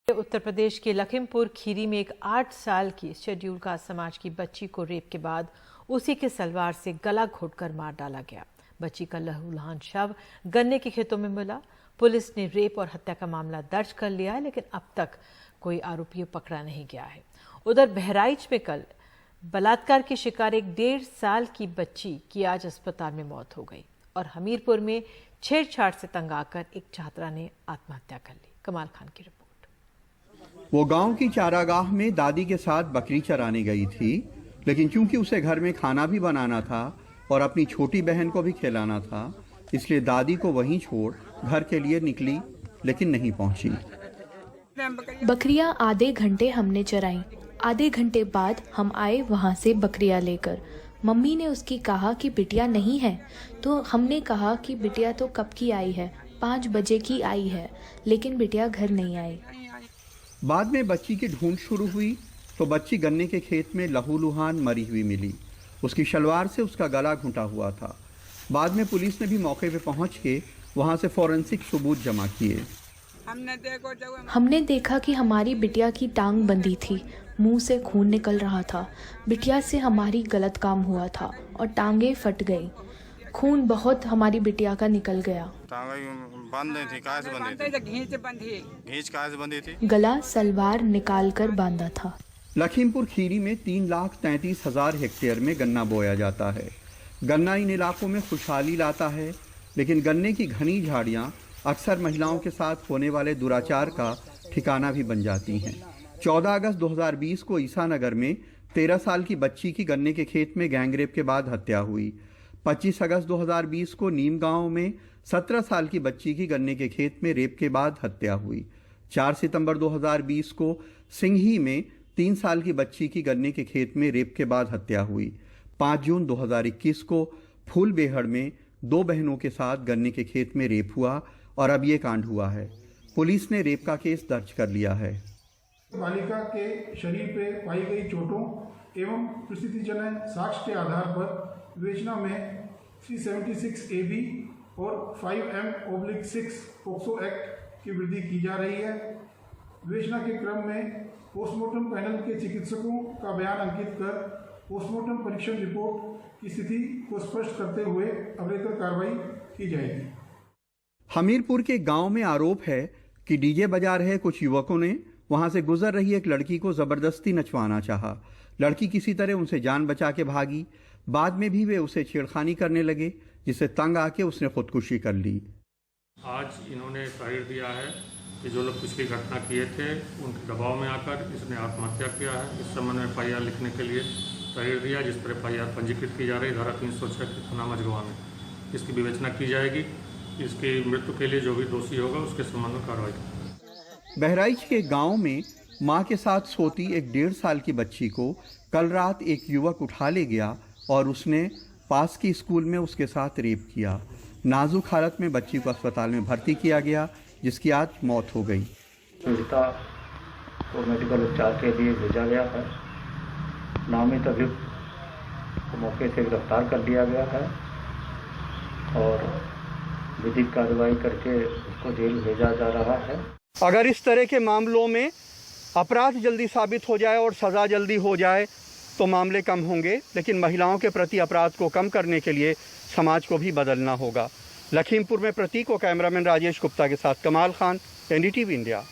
उत्तर प्रदेश के लखीमपुर खीरी में एक 8 साल की शेड्यूल कास्ट समाज की बच्ची को रेप के बाद उसी के सलवार से गला घोंटकर मार डाला गया। बच्ची का लहूलुहान शव गन्ने के खेतों में मिला। पुलिस ने रेप और हत्या का मामला दर्ज कर लिया है, लेकिन अब तक कोई आरोपी पकड़ा नहीं गया है। उधर बहराइच में कल बलात्कार की शिकार एक 1.5 साल की बच्ची की आज अस्पताल में मौत हो गई और हमीरपुर में छेड़छाड़ से तंग आकर एक छात्रा ने आत्महत्या कर ली। कमाल खान की रिपोर्ट। वो गांव की चारागाह में दादी के साथ बकरी चराने गई थी, लेकिन चूंकि उसे घर में खाना भी बनाना था और अपनी छोटी बहन को भी खिलाना था, इसलिए दादी को वहीं छोड़ घर के लिए निकली, लेकिन नहीं पहुंची। बकरियां आधे घंटे हमने चराई। आधे घंटे बाद हम आए वहां से बकरियां लेकर। मम्मी ने उसकी कहा कि बिटिया नहीं है, तो हमने कहा कि बिटिया तो कब की आई है, 5 बजे की आई है, लेकिन बिटिया घर नहीं आई। बाद में बच्ची की ढूंढ शुरू हुई तो बच्ची गन्ने के खेत में लहूलुहान मरी हुई मिली। उसकी शलवार से उसका गला घुटा हुआ था। बाद में पुलिस ने भी मौके पर पहुंच के वहां से फॉरेंसिक सबूत जमा किए। हमने देखा कि हमारी बिटिया की टांग बंधी थी, मुंह से खून निकल रहा था। बिटिया से हमारी गलत काम हुआ था और टांगे फट गई। खून बहुत हमारी बिटिया का निकल गया। गला सलवार निकाल कर बांधा था। लखीमपुर खीरी में 3,33,000 हेक्टेयर में गन्ना बोया जाता है। गन्ना इन इलाकों में खुशहाली लाता है, लेकिन गन्ने की घनी झाड़ियां अक्सर महिलाओं के साथ होने वाले दुराचार का ठिकाना भी बन जाती हैं। 14 अगस्त 2020 को ईसानगर में 13 साल की बच्ची की गन्ने के खेत में गैंगरेप के बाद हत्या हुई। 25 अगस्त 2020 को नीम गांव में 17 साल की बच्ची की गन्ने के खेत में रेप के बाद हत्या हुई। 4 सितंबर 2020 को सिंघी में 3 साल की बच्ची की गन्ने के खेत में रेप के बाद हत्या हुई। 5 जून 2021 को फूलबेहड़ में 2 बहनों के साथ गन्ने के खेत में रेप हुआ और अब ये कांड हुआ है। पुलिस ने रेप का केस दर्ज कर लिया है। बालिका के शरीर पर पाई गई चोटों एवं प्रस्थितिजन्य साक्ष्य के आधार पर विवेचना में 376 AB और 5M/6 पोक्सो एक्ट की वृद्धि की जा रही है। विवेचना के क्रम में पोस्टमार्टम पैनल के चिकित्सकों का बयान अंकित कर पोस्टमार्टम परीक्षण रिपोर्ट की स्थिति को स्पष्ट करते हुए अग्रेतर कार्रवाई की जाएगी। हमीरपुर के गांव में आरोप है कि डीजे बजा रहे कुछ युवकों ने वहां से गुजर रही एक लड़की को जबरदस्ती नचवाना चाहा। लड़की किसी तरह उनसे जान बचा के भागी। बाद में भी वे उसे छेड़खानी करने लगे, जिससे तंग आके उसने खुदकुशी कर ली। आज इन्होंने तहरीर दिया है कि जो लोग पिछली घटना किए थे उनके दबाव में आकर इसने आत्महत्या किया है। इस संबंध में FIR लिखने के लिए तहरीर दिया, जिस पर FIR पंजीकृत की जा रही धारा 306 के थाना मझगवां में। इसकी विवेचना की जाएगी। इसकी मृत्यु के लिए जो भी दोषी होगा उसके संबंध में कार्रवाई की। बहराइच के गांव में मां के साथ सोती एक 1.5 साल की बच्ची को कल रात एक युवक उठा ले गया और उसने पास की स्कूल में उसके साथ रेप किया। नाजुक हालत में बच्ची को अस्पताल में भर्ती किया गया, जिसकी आज मौत हो गई। पीड़िता को मेडिकल उपचार के लिए भेजा गया है। नामित अभियुक्त को मौके से गिरफ्तार कर लिया गया है और विधिक कार्रवाई करके उसको जेल भेजा जा रहा है। अगर इस तरह के मामलों में अपराध जल्दी साबित हो जाए और सज़ा जल्दी हो जाए तो मामले कम होंगे, लेकिन महिलाओं के प्रति अपराध को कम करने के लिए समाज को भी बदलना होगा। लखीमपुर में प्रतीक और कैमरामैन राजेश गुप्ता के साथ कमाल खान, NDTV इंडिया।